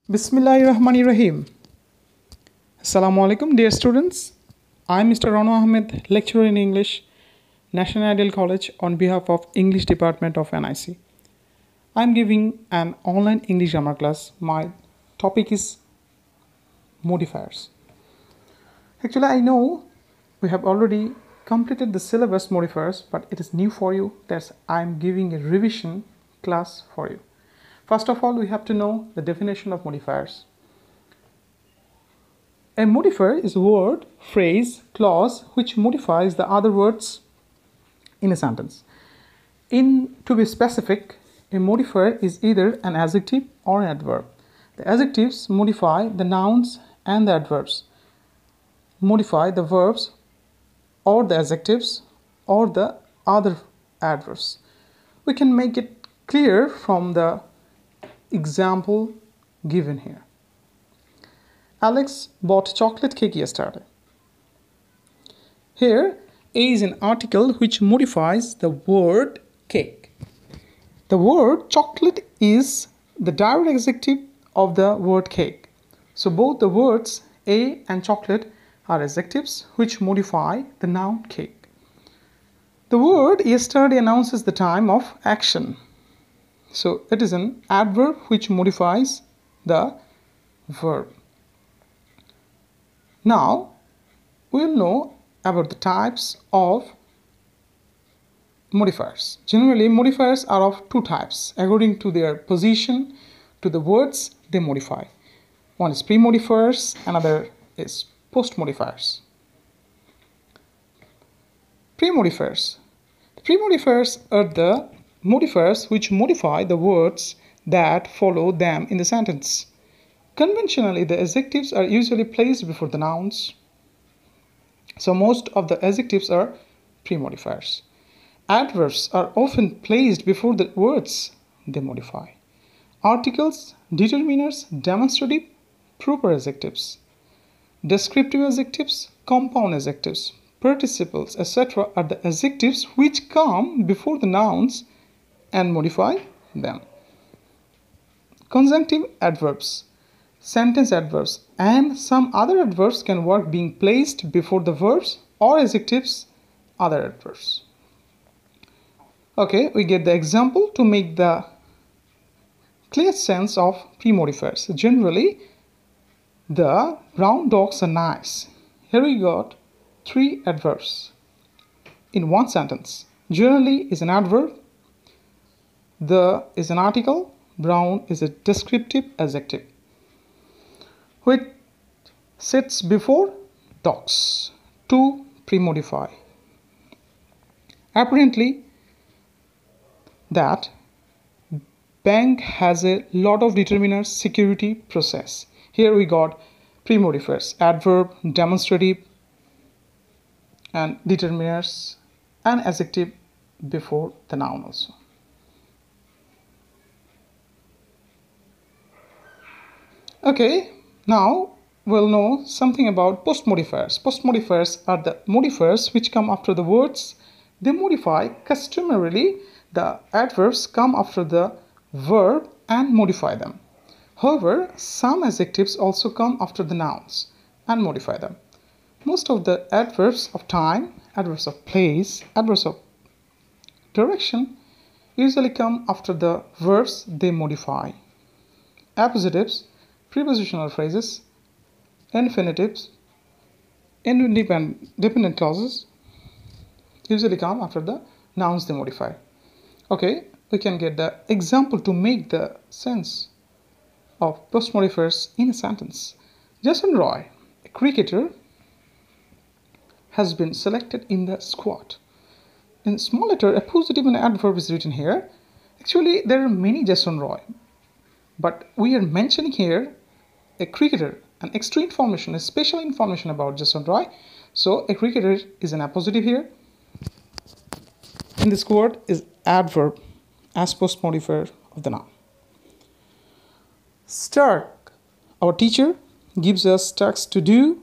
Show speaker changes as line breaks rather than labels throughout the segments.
Bismillahirrahmanirrahim. Assalamu alaikum, dear students. I'm Mr. Rano Ahmed, lecturer in English, National Ideal College, on behalf of English Department of NIC. I'm giving an online English grammar class. My topic is modifiers. Actually, I know we have already completed the syllabus modifiers, but it is new for you. That's I'm giving a revision class for you. First of all, we have to know the definition of modifiers. A modifier is a word, phrase, clause which modifies the other words in a sentence. To be specific, a modifier is either an adjective or an adverb. The adjectives modify the nouns and the adverbs, modify the verbs or the adjectives or the other adverbs. We can make it clear from the example given here. Alex bought chocolate cake yesterday. Here, A is an article which modifies the word cake. The word chocolate is the direct adjective of the word cake. So both the words A and chocolate are adjectives which modify the noun cake. The word yesterday announces the time of action. So it is an adverb which modifies the verb. Now we'll know about the types of modifiers. Generally, modifiers are of two types according to their position to the words they modify. One is pre-modifiers, another is post-modifiers. Pre-modifiers. The pre-modifiers are the modifiers which modify the words that follow them in the sentence. Conventionally, the adjectives are usually placed before the nouns. So most of the adjectives are pre-modifiers. Adverbs are often placed before the words they modify. Articles, determiners, demonstrative, proper adjectives, descriptive adjectives, compound adjectives, participles, etc. are the adjectives which come before the nouns and modify them. Conjunctive adverbs, sentence adverbs, and some other adverbs can work being placed before the verbs or adjectives, other adverbs. Okay, we get the example to make the clear sense of pre-modifiers. Generally, the brown dogs are nice. Here we got three adverbs in one sentence. Generally is an adverb, the is an article, brown is a descriptive adjective which sits before dogs to pre-modify. Apparently that bank has a lot of determiners security process. Here we got pre-modifiers, adverb, demonstrative, and determiners and adjective before the noun also. Okay, now we'll know something about post-modifiers. Post-modifiers are the modifiers which come after the words they modify. Customarily, the adverbs come after the verb and modify them. However, some adjectives also come after the nouns and modify them. Most of the adverbs of time, adverbs of place, adverbs of direction usually come after the verbs they modify. Appositives, prepositional phrases, infinitives, independent clauses usually come after the nouns they modify. Okay, we can get the example to make the sense of post-modifiers in a sentence. Jason Roy, a cricketer, has been selected in the squad. In small letter, a positive and adverb is written here. Actually, there are many Jason Roy, but we are mentioning here a cricketer, an extra information, a special information about Jason Roy. So a cricketer is an appositive here. In this word is adverb as post-modifier of the noun. Stark, our teacher, gives us tasks to do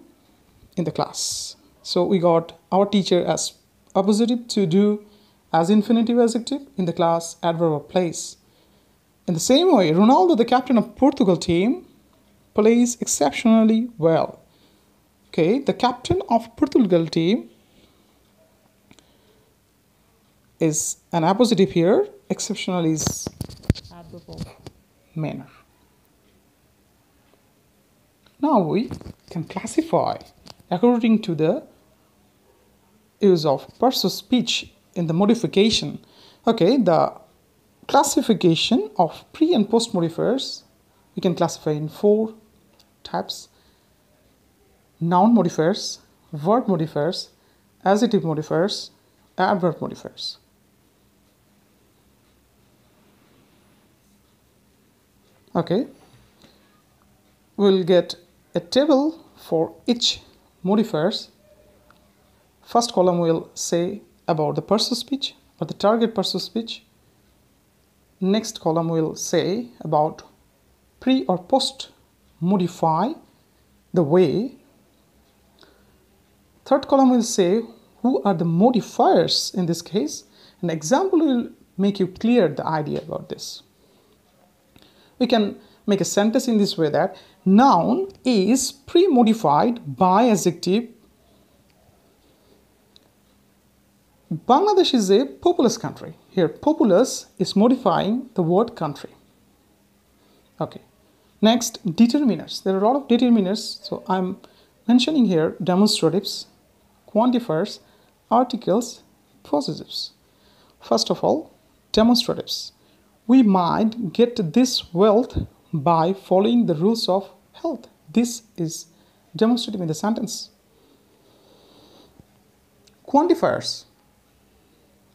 in the class. So we got our teacher as appositive, to do as infinitive adjective, in the class adverb of place. In the same way, Ronaldo, the captain of Portugal team, plays exceptionally well. Okay, the captain of Portugal team is an appositive here. Exceptional is adverb of manner. Now we can classify according to the use of persuasive speech in the modification. Okay, the classification of pre and post modifiers we can classify in 4 types: noun modifiers, verb modifiers, adjective modifiers, adverb modifiers. Okay, we'll get a table for each modifiers. First column will say about the persuasive speech or the target persuasive speech. Next column will say about pre or post modify the way. Third column will say who are the modifiers in this case. An example will make you clear the idea about this. We can make a sentence in this way that noun is pre-modified by adjective. Bangladesh is a populous country. Here populous is modifying the word country. Okay. Next, determiners. There are a lot of determiners. So I'm mentioning here demonstratives, quantifiers, articles, possessives. First of all, demonstratives. We might get this wealth by following the rules of health. This is demonstrative in the sentence. Quantifiers.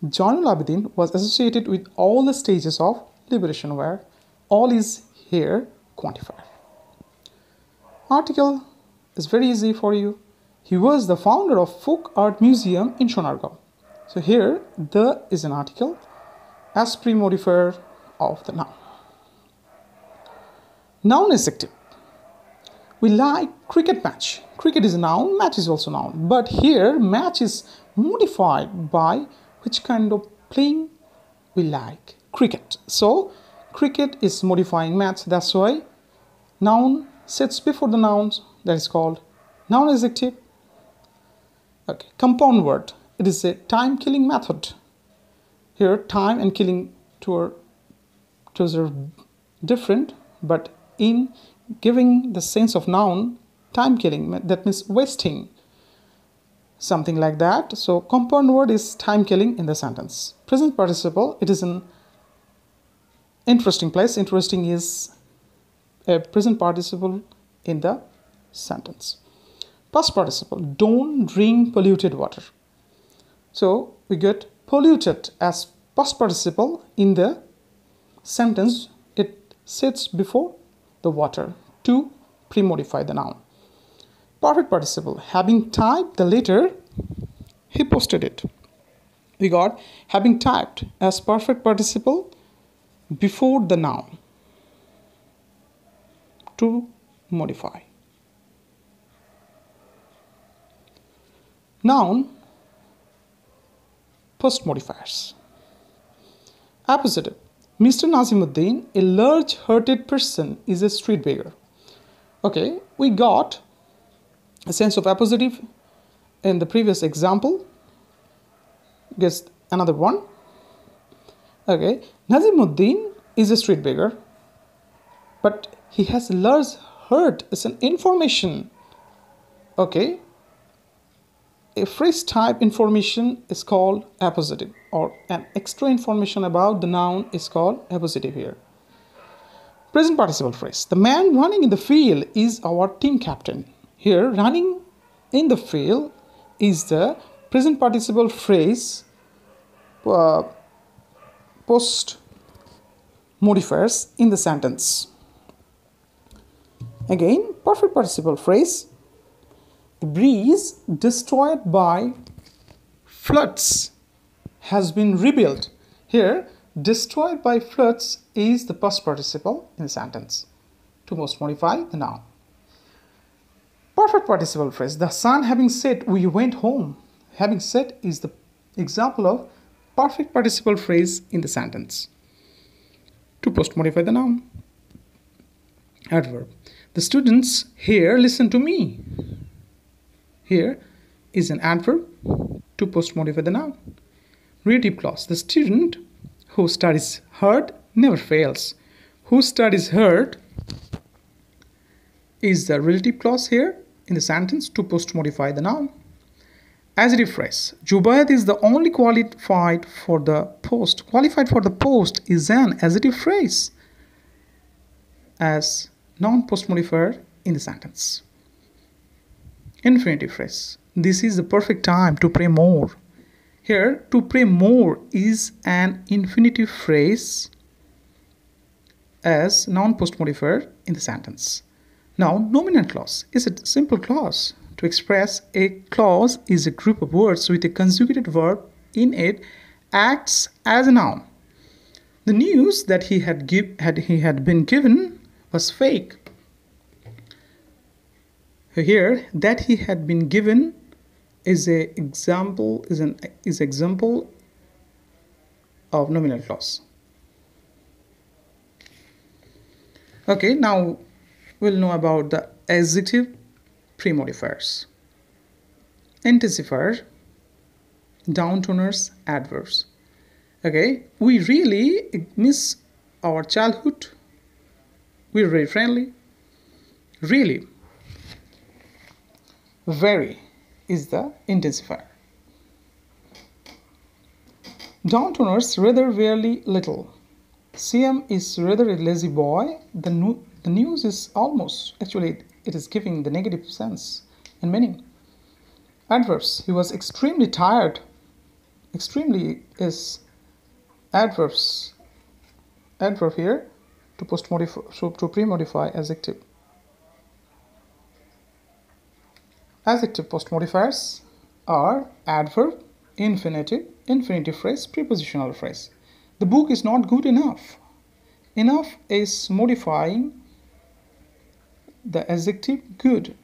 Zainul Abidin was associated with all the stages of liberation, where all is here quantifier. Article is very easy for you. He was the founder of Folk Art Museum in Sonargaon. So here the is an article as pre-modifier of the noun. Noun adjective. We like cricket match. Cricket is a noun, match is also noun. But here match is modified by which kind of playing we like. Cricket. So cricket is modifying match. That's why noun sits before the nouns. That is called noun adjective. Okay. Compound word. It is a time killing method. Here time and killing those are different, but in giving the sense of noun, time killing, that means wasting, something like that. So compound word is time killing in the sentence. Present participle, it is an interesting place. Interesting is a present participle in the sentence. Past participle, don't drink polluted water. So we get polluted as past participle in the sentence. It sits before the water to pre-modify the noun. Perfect participle, having typed the letter, he posted it. We got having typed as perfect participle before the noun to modify. Noun post modifiers. Appositive. Mr. Nazimuddin, a large-hearted person, is a street beggar. Okay, we got a sense of appositive in the previous example. Guess another one. Okay, Nazimuddin is a street beggar, but he has a large heart. It's an information. Okay, a phrase type information is called appositive, or an extra information about the noun is called appositive here. Present participle phrase. The man running in the field is our team captain. Here, running in the field is the present participle phrase post modifiers in the sentence. Again, perfect participle phrase. The breeze destroyed by floods has been rebuilt. Here, destroyed by floods is the past participle in the sentence to most modify the noun. Perfect participle phrase. The sun having set, we went home. Having set is the example of perfect participle phrase in the sentence to post modify the noun. Adverb. The students here listen to me. Here is an adverb to post-modify the noun. Relative clause. The student who studies hard never fails. Who studies hard is the relative clause here in the sentence to post-modify the noun. Adjective phrase. Jubaid is the only qualified for the post. Qualified for the post is an adjective phrase as noun post-modifier in the sentence. Infinitive phrase. This is the perfect time to pray more. Here, to pray more is an infinitive phrase as noun post-modifier in the sentence. Now, nominal clause is a simple clause. To express a clause is a group of words with a conjugated verb in it acts as a noun. The news that he had been given was fake. Here, that he had been given is an example of nominal clause. Okay, now we'll know about the adjective pre-modifiers. Intensifier, downtoners, adverbs. Okay, we really miss our childhood. We're very friendly. Really. Very is the intensifier. Downtoners rather very little. CM is rather a lazy boy. The news is almost, actually it is giving the negative sense and meaning. Adverbs. He was extremely tired. Extremely is adverbs. Adverb here to post-modify, so to pre-modify adjective. Adjective post-modifiers are adverb, infinitive, infinitive phrase, prepositional phrase. The book is not good enough. Enough is modifying the adjective good.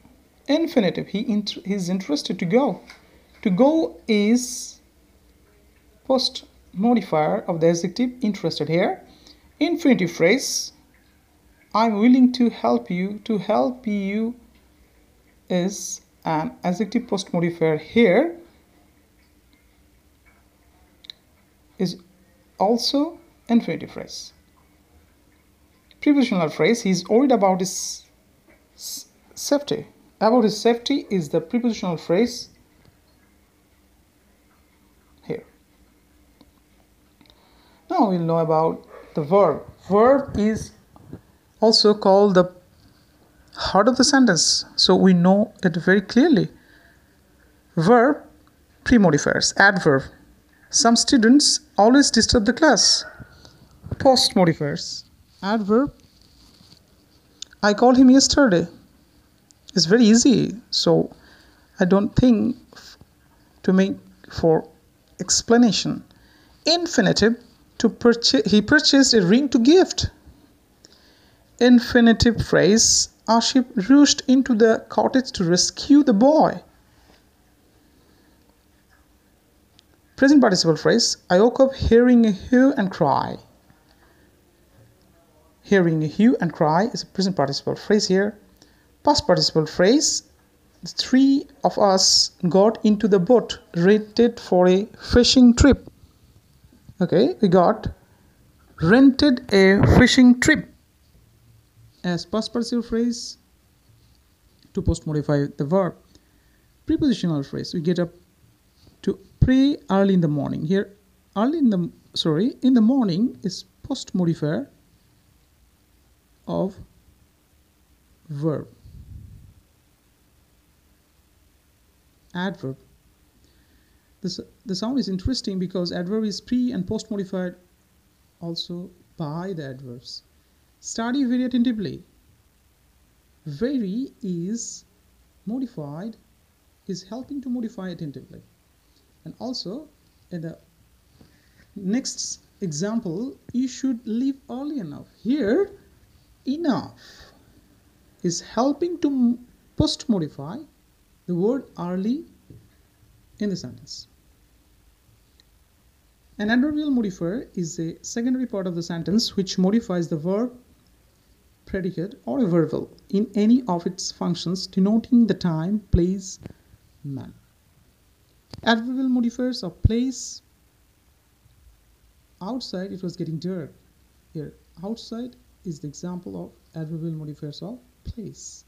Infinitive, he is interested to go. To go is post-modifier of the adjective interested here. Infinitive phrase, I'm willing to help you. To help you is an adjective post-modifier here. Is also infinitive phrase. Prepositional phrase, he is worried about his safety. About his safety is the prepositional phrase here. Now we'll know about the verb. Verb is also called the heart of the sentence, so we know it very clearly. Verb, pre-modifiers, adverb. Some students always disturb the class. Post-modifiers, adverb. I called him yesterday. It's very easy, so I don't think to make for explanation. Infinitive, to purchase. He purchased a ring to gift. Infinitive phrase, Ashif rushed into the cottage to rescue the boy. Present participle phrase, I woke up hearing a hue and cry. Hearing a hue and cry is a present participle phrase here. Past participle phrase, the three of us got into the boat rented for a fishing trip. Okay, we got rented a fishing trip as past participle phrase to post-modify the verb. Prepositional phrase, we get up to pray early in the morning. Here, in the morning is post-modifier of verb. Adverb. The sound is interesting because adverb is pre and post modified also by the adverbs. Study very attentively. Very is modified, is helping to modify attentively. And also in the next example, you should leave early enough. Here, enough is helping to post modify the word early in the sentence. An adverbial modifier is a secondary part of the sentence which modifies the verb predicate or a verbal in any of its functions denoting the time, place, manner. Adverbial modifiers of place. Outside it was getting dark. Here, outside is the example of adverbial modifiers of place.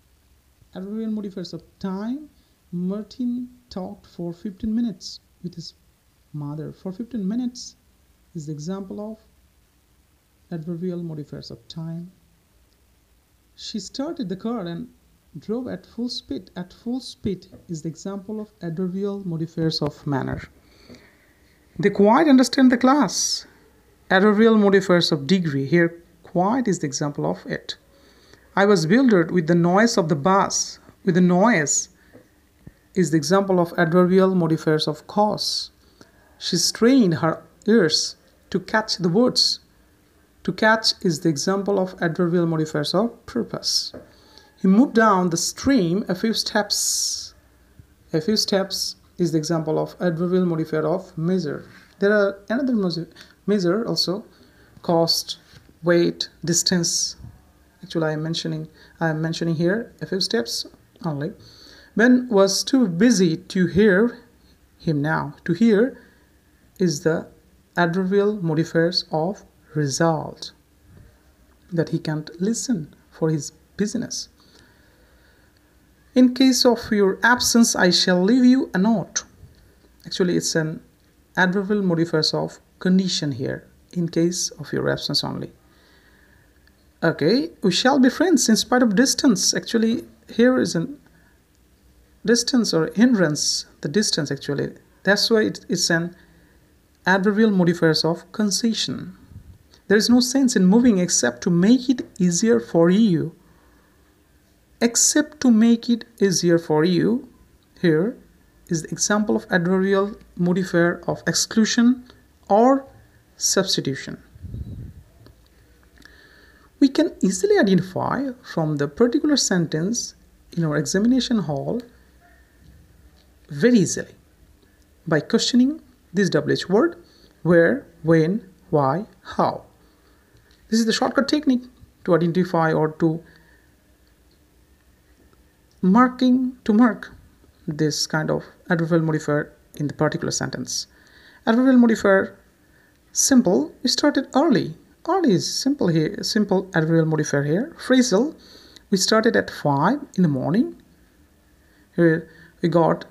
Adverbial modifiers of time. Martin talked for 15 minutes with his mother. For 15 minutes is the example of adverbial modifiers of time. She started the car and drove at full speed. At full speed is the example of adverbial modifiers of manner. They quite understand the class. Adverbial modifiers of degree. Here, quite is the example of it. I was bewildered with the noise of the bus. With the noise is the example of adverbial modifiers of cause. She strained her ears to catch the words. To catch is the example of adverbial modifiers of purpose. He moved down the stream a few steps. A few steps is the example of adverbial modifier of measure. There are another measure also, cost, weight, distance. Actually, I am mentioning here a few steps only. Ben was too busy to hear him now. To hear is the adverbial modifiers of result, that he can't listen for his business. In case of your absence, I shall leave you a note. Actually, it's an adverbial modifiers of condition here, in case of your absence only. Okay, we shall be friends in spite of distance. Actually, here is an distance or hindrance, the distance actually. That's why it's an adverbial modifiers of concession. There is no sense in moving except to make it easier for you. Except to make it easier for you. Here is the example of adverbial modifier of exclusion or substitution. We can easily identify from the particular sentence in our examination hall very easily by questioning this WH word: where, when, why, how. This is the shortcut technique to identify or to mark this kind of adverbial modifier in the particular sentence. Adverbial modifier simple, we started early. Early is simple here, simple adverbial modifier here. Phrasal, we started at 5 in the morning. Here we got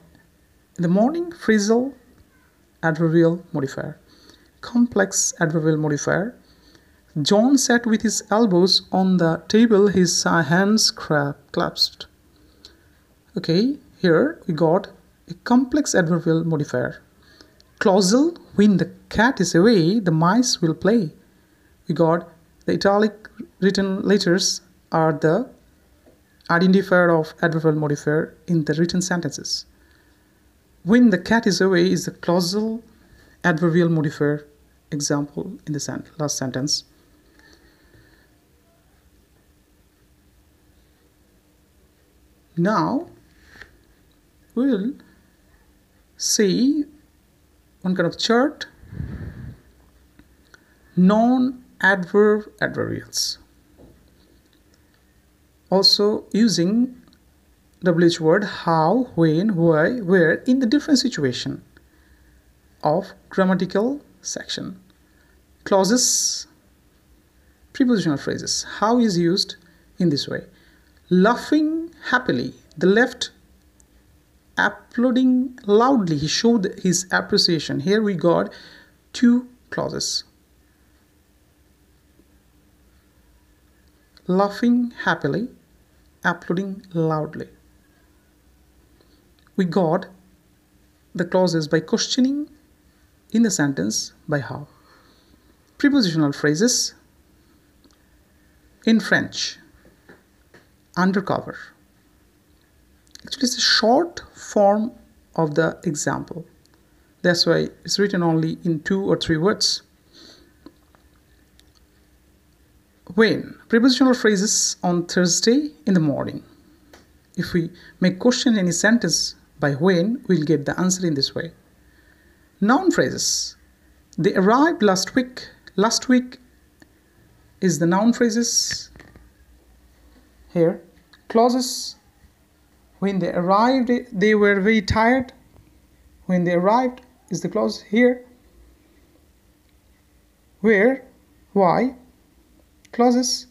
in the morning, phrasal adverbial modifier. Complex adverbial modifier. John sat with his elbows on the table, his hands clasped. Okay, here we got a complex adverbial modifier. Clausal, when the cat is away, the mice will play. We got the italic written letters are the identifier of adverbial modifier in the written sentences. When the cat is away is the clausal adverbial modifier example in the last sentence. Now we will see one kind of chart, non-adverb adverbials. Also using WH word how, when, why, where in the different situation of grammatical section. Clauses, prepositional phrases. How is used in this way. Laughing happily, the left applauding loudly, he showed his appreciation. Here we got two clauses. Laughing happily, applauding loudly. We got the clauses by questioning in the sentence by how. Prepositional phrases in French. Undercover. Actually, it's a short form of the example. That's why it's written only in 2 or 3 words. When? Prepositional phrases on Thursday in the morning. If we make question in any sentence by when, we'll get the answer in this way. Noun phrases. They arrived last week. Last week is the noun phrases here. Clauses, when they arrived, they were very tired. When they arrived is the clause here. Where, why? Clauses,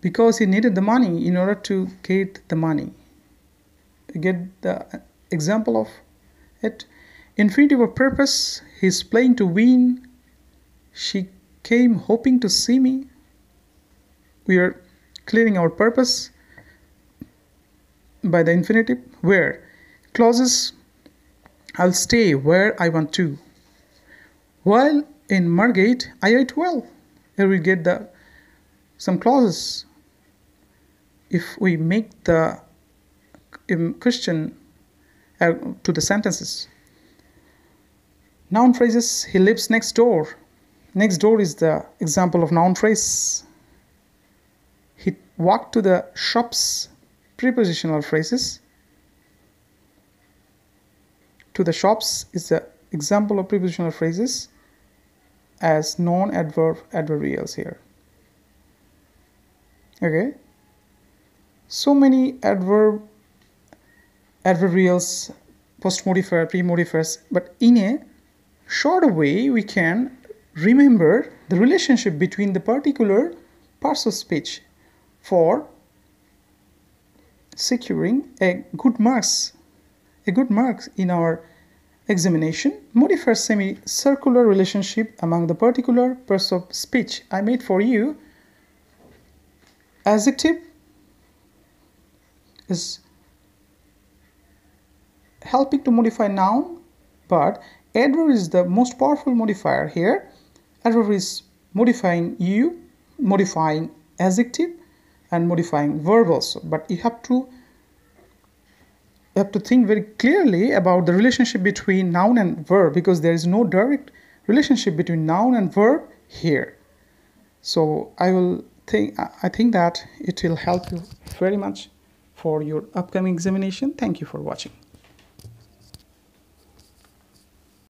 because he needed the money in order to get the money. You get the example of it. Infinitive of purpose, he's playing to win. She came hoping to see me. We are clearing our purpose by the infinitive. Where? Clauses, I'll stay where I want to. While in Margate, I ate well. Here we get some clauses. If we make the question to the sentences. Noun phrases, he lives next door. Next door is the example of noun phrase. He walked to the shops, prepositional phrases. To the shops is the example of prepositional phrases as non-adverb adverbials here. Okay. So many adverbials, post-modifier, pre-modifiers, but in a shorter way we can remember the relationship between the particular parts of speech for securing a good marks in our examination. Modifier semicircular relationship among the particular parts of speech. I made for you adjective is helping to modify noun, but adverb is the most powerful modifier here. Adverb is modifying you, modifying adjective, and modifying verb also. But you have to think very clearly about the relationship between noun and verb, because there is no direct relationship between noun and verb here. So I think that it will help you very much for your upcoming examination. Thank you for watching.